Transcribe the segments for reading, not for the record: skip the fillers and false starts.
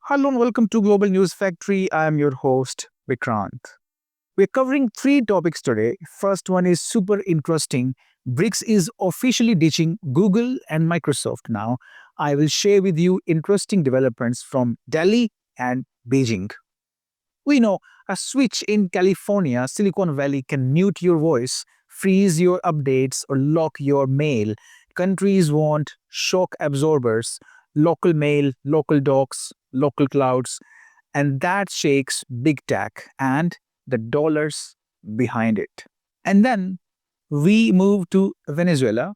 Hello and welcome to Global News Factory. I am your host, Vikrant. We're covering three topics today. First one is super interesting. BRICS is officially ditching Google and Microsoft now. I will share with you interesting developments from Delhi and Beijing. We know a switch in California, Silicon Valley can mute your voice, freeze your updates, or lock your mail. Countries want shock absorbers, local mail, local docs, local clouds, and that shakes big tech and the dollars behind it. And then we move to Venezuela,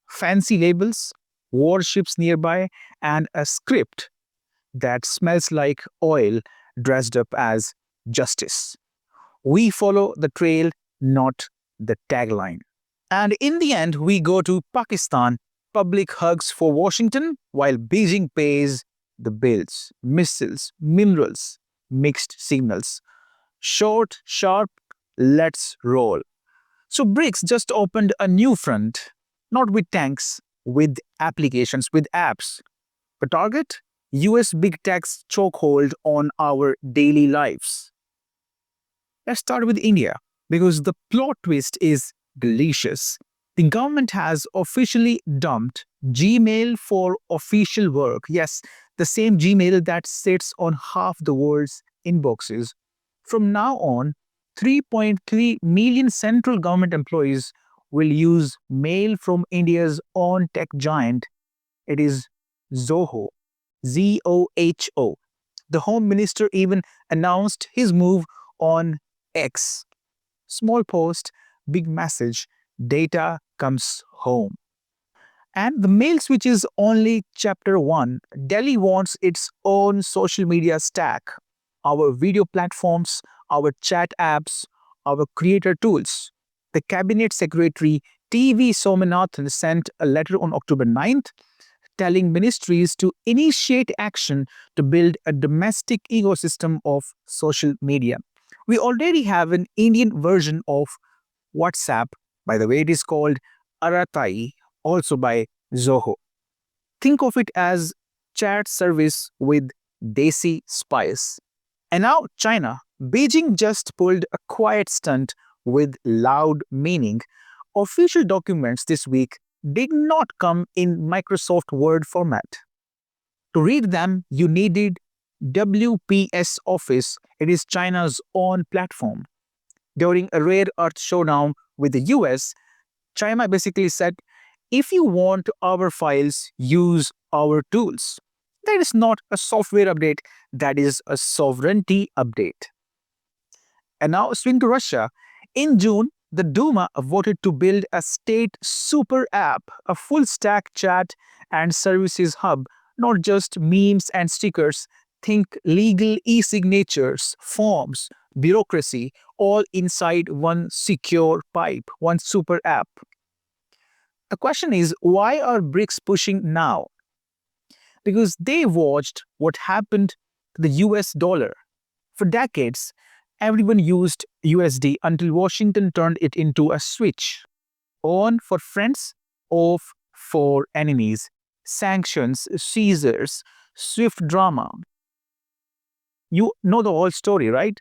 fancy labels, warships nearby, and a script that smells like oil dressed up as justice. We follow the trail, not the tagline. And in the end, we go to Pakistan, public hugs for Washington while Beijing pays the bills, missiles, minerals, mixed signals. Short, sharp, let's roll. So BRICS just opened a new front, not with tanks, with applications, with apps. The target? US big tech's chokehold on our daily lives. Let's start with India because the plot twist is delicious. The government has officially dumped Gmail for official work. Yes, the same Gmail that sits on half the world's inboxes. From now on, 3.3 million central government employees will use mail from India's own tech giant. It is Zoho. ZOHO. The Home Minister even announced his move on X. Small post, big message, data comes home. And the mail switch is only chapter 1. Delhi wants its own social media stack. Our video platforms, our chat apps, our creator tools. The Cabinet Secretary TV Somanathan sent a letter on October 9th telling ministries to initiate action to build a domestic ecosystem of social media. We already have an Indian version of WhatsApp. By the way, it is called Aratai, also by Zoho. Think of it as chat service with desi spice. And now China. Beijing just pulled a quiet stunt with loud meaning. Official documents this week did not come in Microsoft Word format. To read them, you needed WPS Office. It is China's own platform. During a rare earth showdown with the US, China basically said, if you want our files, use our tools. That is not a software update, that is a sovereignty update. And now swing to Russia. In June, the Duma voted to build a state super app, a full stack chat and services hub, not just memes and stickers. Think legal e signatures, forms, bureaucracy, all inside one secure pipe, one super app. The question is, why are BRICS pushing now? Because they watched what happened to the US dollar. For decades, everyone used USD until Washington turned it into a switch. On for friends, off for enemies. Sanctions, seizures, swift drama. You know the whole story, right?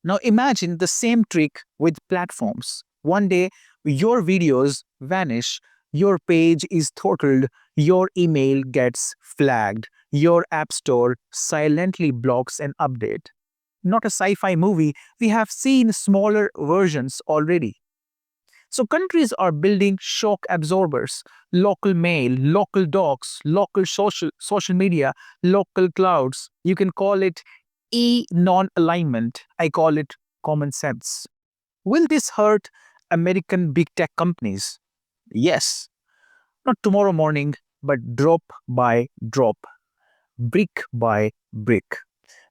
Now imagine the same trick with platforms. One day, your videos vanish, your page is throttled, your email gets flagged, your app store silently blocks an update. Not a sci-fi movie, we have seen smaller versions already. So countries are building shock absorbers, local mail, local docs, local social media, local clouds. You can call it non-alignment. I call it common sense. Will this hurt American big tech companies? Yes. Not tomorrow morning, but drop by drop, brick by brick.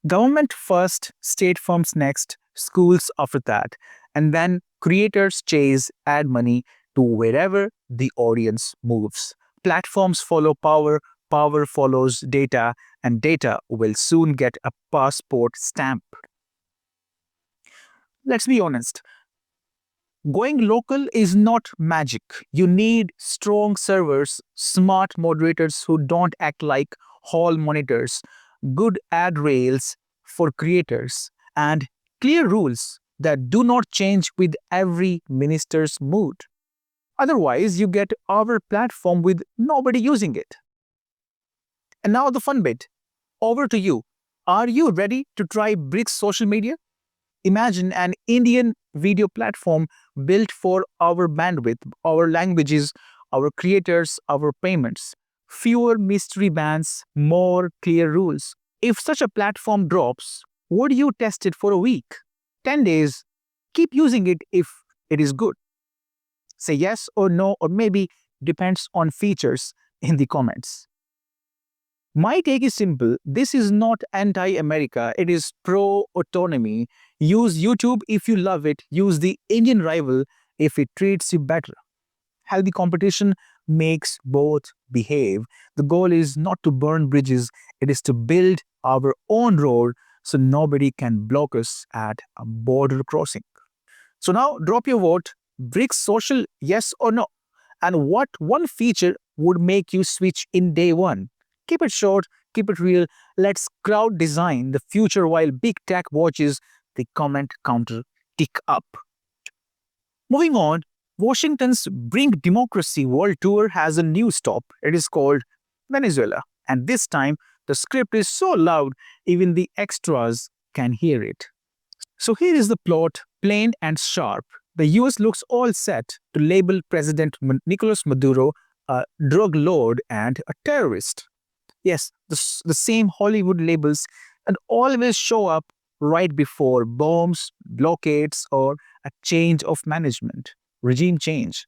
Government first, state firms next, schools after that, and then creators chase ad money to wherever the audience moves. Platforms follow power, power follows data, and data will soon get a passport stamp. Let's be honest. Going local is not magic. You need strong servers, smart moderators who don't act like hall monitors, good ad rails for creators, and clear rules that do not change with every minister's mood. Otherwise, you get our platform with nobody using it. And now the fun bit. Over to you. Are you ready to try BRICS social media? Imagine an Indian video platform built for our bandwidth, our languages, our creators, our payments. Fewer mystery bans, more clear rules. If such a platform drops, would you test it for a week? 10 days? Keep using it if it is good. Say yes or no, or maybe depends on features in the comments. My take is simple. This is not anti America, it is pro autonomy. Use YouTube if you love it, use the Indian rival if it treats you better. Healthy competition makes both behave. The goal is not to burn bridges, it is to build our own road so nobody can block us at a border crossing. So now drop your vote. BRICS social, yes or no? And what one feature would make you switch in day one? Keep it short, keep it real. Let's crowd design the future while big tech watches the comment counter tick up. Moving on, Washington's Bring Democracy World Tour has a new stop. It is called Venezuela. And this time, the script is so loud, even the extras can hear it. So here is the plot, plain and sharp. The US looks all set to label President Nicolas Maduro a drug lord and a terrorist. Yes, the same Hollywood labels and always show up right before bombs, blockades, or a change of management, regime change.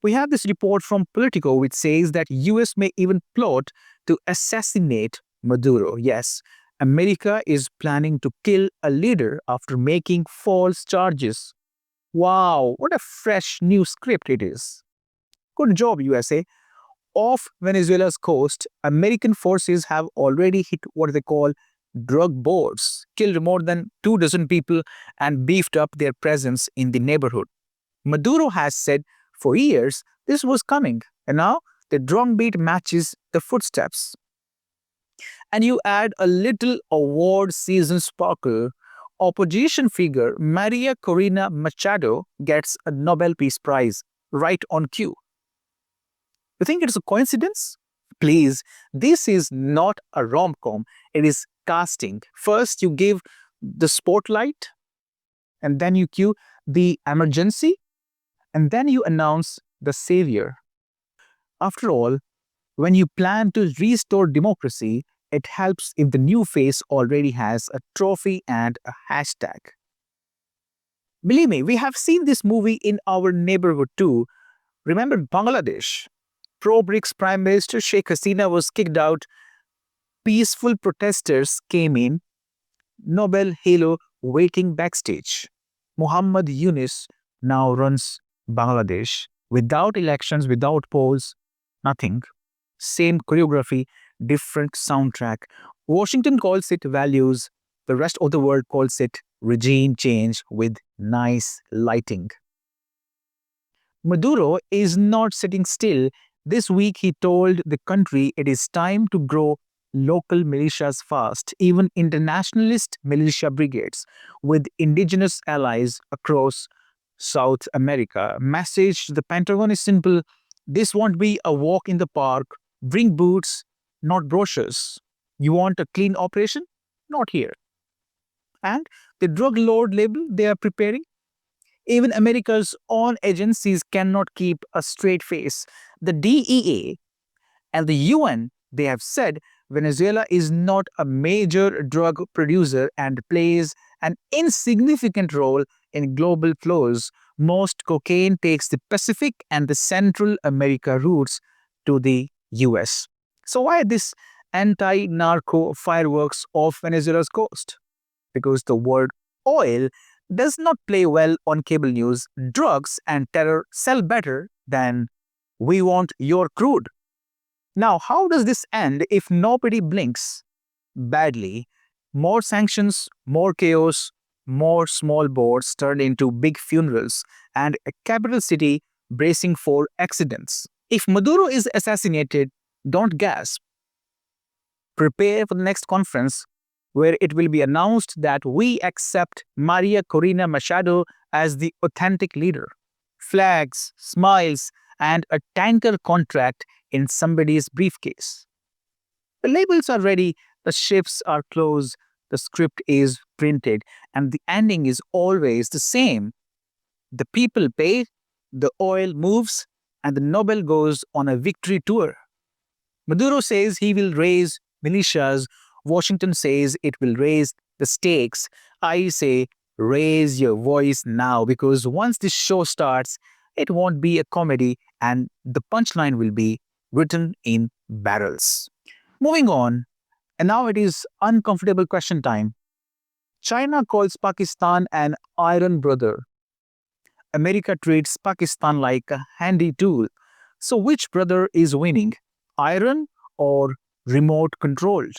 We have this report from Politico which says that US may even plot to assassinate Maduro. Yes, America is planning to kill a leader after making false charges. Wow, what a fresh new script it is. Good job, USA. Off Venezuela's coast, American forces have already hit what they call drug boards, killed more than 2 dozen people, and beefed up their presence in the neighborhood. Maduro has said for years this was coming, and now the drumbeat matches the footsteps. And you add a little award season sparkle. Opposition figure Maria Corina Machado gets a Nobel Peace Prize right on cue. You think it's a coincidence? Please, this is not a rom-com. It is casting. First, you give the spotlight, and then you cue the emergency, and then you announce the savior. After all, when you plan to restore democracy, it helps if the new face already has a trophy and a hashtag. Believe me, we have seen this movie in our neighborhood too. Remember Bangladesh? Pro-BRICS Prime Minister Sheikh Hasina was kicked out. Peaceful protesters came in. Nobel halo waiting backstage. Muhammad Yunus now runs Bangladesh without elections, without polls, nothing. Same choreography, different soundtrack. Washington calls it values, the rest of the world calls it regime change with nice lighting. Maduro is not sitting still. This week he told the country it is time to grow local militias fast, even internationalist militia brigades with indigenous allies across South America. Message to the Pentagon is simple. This won't be a walk in the park. Bring boots, not brochures. You want a clean operation? Not here. And the drug lord label they are preparing? Even America's own agencies cannot keep a straight face. The DEA and the UN, they have said Venezuela is not a major drug producer and plays an insignificant role in global flows. Most cocaine takes the Pacific and the Central America routes to the US. So why this anti-narco fireworks off Venezuela's coast? Because the word oil does not play well on cable news. Drugs and terror sell better than we want your crude. Now, how does this end if nobody blinks? Badly. More sanctions, more chaos, more small boards turned into big funerals, and a capital city bracing for accidents. If Maduro is assassinated, don't gasp. Prepare for the next conference where it will be announced that we accept Maria Corina Machado as the authentic leader. Flags, smiles, and a tanker contract in somebody's briefcase. The labels are ready, the ships are closed, the script is printed, and the ending is always the same. The people pay, the oil moves, and the Nobel goes on a victory tour. Maduro says he will raise militias. Washington says it will raise the stakes. I say raise your voice now because once this show starts, it won't be a comedy and the punchline will be written in barrels. Moving on, and now it is uncomfortable question time. China calls Pakistan an iron brother. America treats Pakistan like a handy tool. So which brother is winning? Iron or remote controlled?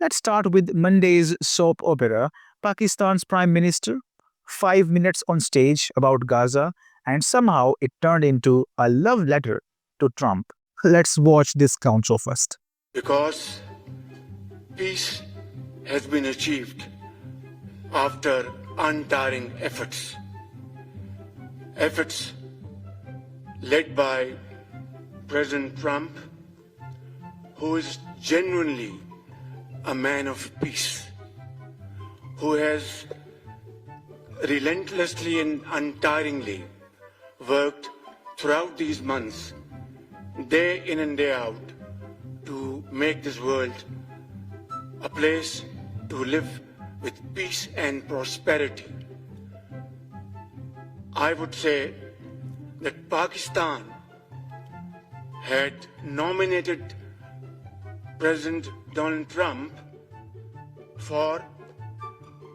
Let's start with Monday's soap opera. Pakistan's Prime Minister, 5 minutes on stage about Gaza, and somehow it turned into a love letter to Trump. Let's watch this count show first. Because peace has been achieved after untiring efforts. Efforts led by President Trump, who is genuinely a man of peace, who has relentlessly and untiringly worked throughout these months, day in and day out, to make this world a place to live with peace and prosperity. I would say that Pakistan had nominated President Donald Trump for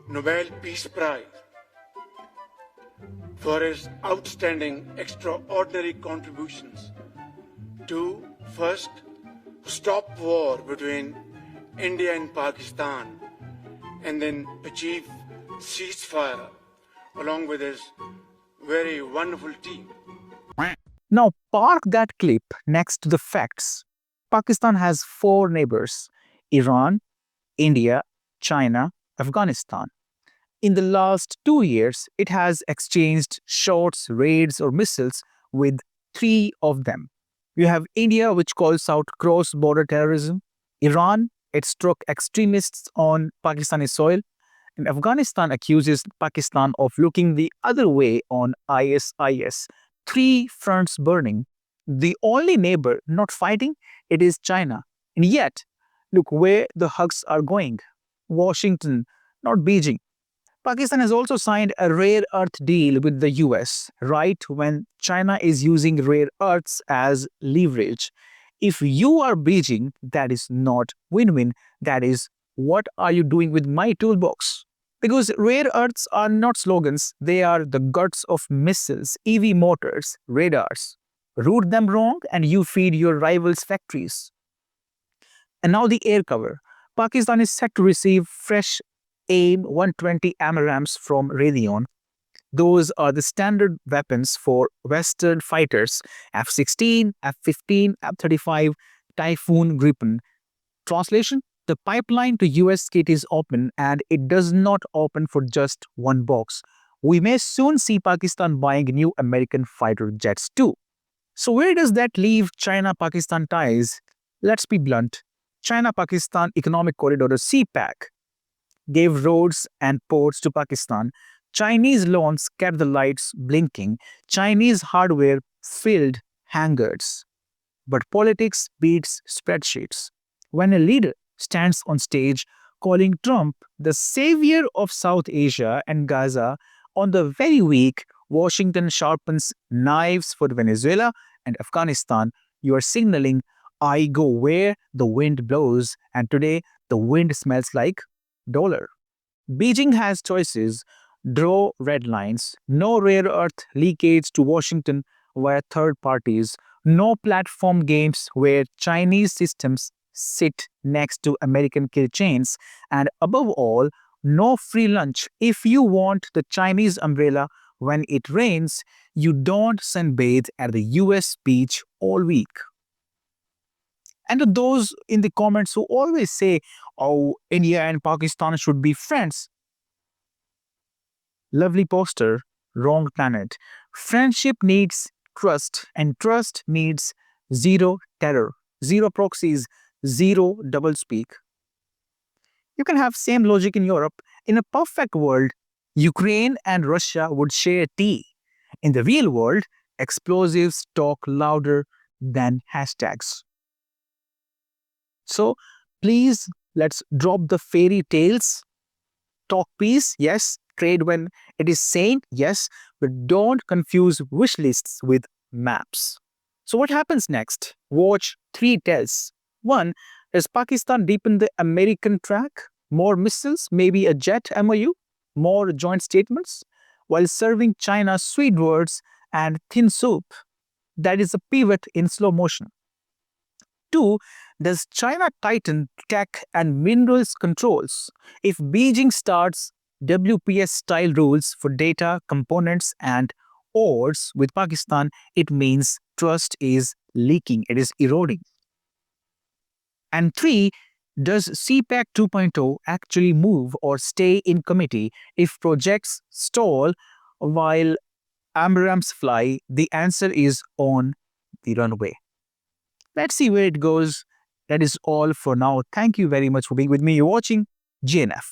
Nobel Peace Prize for his outstanding, extraordinary contributions to first stop war between India and Pakistan and then achieve ceasefire along with his very wonderful team. Now, park that clip next to the facts. Pakistan has 4 neighbors: Iran, India, China, Afghanistan. In the last 2 years, it has exchanged shots, raids, or missiles with 3 of them. You have India, which calls out cross border terrorism, Iran, it struck extremists on Pakistani soil, and Afghanistan accuses Pakistan of looking the other way on ISIS. 3 fronts burning. The only neighbor not fighting, it is China. And yet, look where the hugs are going. Washington, not Beijing. Pakistan has also signed a rare earth deal with the US, right when China is using rare earths as leverage. If you are Beijing, that is not win-win. That is, what are you doing with my toolbox? Because rare earths are not slogans, they are the guts of missiles, EV motors, radars. Root them wrong and you feed your rivals' factories. And now the air cover. Pakistan is set to receive fresh AIM 120 AMRAAMs from Raytheon. Those are the standard weapons for Western fighters: F-16, F-15, F-35, Typhoon, Gripen. Translation: the pipeline to US kit is open and it does not open for just one box. We may soon see Pakistan buying new American fighter jets too. So where does that leave China-Pakistan ties? Let's be blunt. China-Pakistan Economic Corridor CPEC gave roads and ports to Pakistan. Chinese loans kept the lights blinking. Chinese hardware filled hangars. But politics beats spreadsheets. When a leader stands on stage calling Trump the savior of South Asia and Gaza, on the very week Washington sharpens knives for Venezuela and Afghanistan, you are signaling, I go where the wind blows, and today the wind smells like dollar. Beijing has choices. Draw red lines. No rare earth leakage to Washington via third parties. No platform games where Chinese systems sit next to American kill chains. And above all, no free lunch. If you want the Chinese umbrella when it rains, you don't sunbathe at the US beach all week. And to those in the comments who always say, oh, India and Pakistan should be friends, lovely poster, wrong planet. Friendship needs trust, and trust needs zero terror, zero proxies, zero doublespeak. You can have same logic in Europe. In a perfect world, Ukraine and Russia would share tea. In the real world, explosives talk louder than hashtags. So please, let's drop the fairy tales. Talk peace, yes. Trade when it is sane, yes. But don't confuse wish lists with maps. So what happens next? Watch three tells. One, does Pakistan deepen the American track? More missiles, maybe a jet MOU? More joint statements? While serving China sweet words and thin soup. That is a pivot in slow motion. Two, does China tighten tech and minerals controls? If Beijing starts WPS style rules for data, components, and ores with Pakistan, it means trust is leaking, it is eroding. And three, does CPAC 2.0 actually move or stay in committee if projects stall while AMRAMs fly? The answer is on the runway. Let's see where it goes. That is all for now. Thank you very much for being with me. You're watching GNF.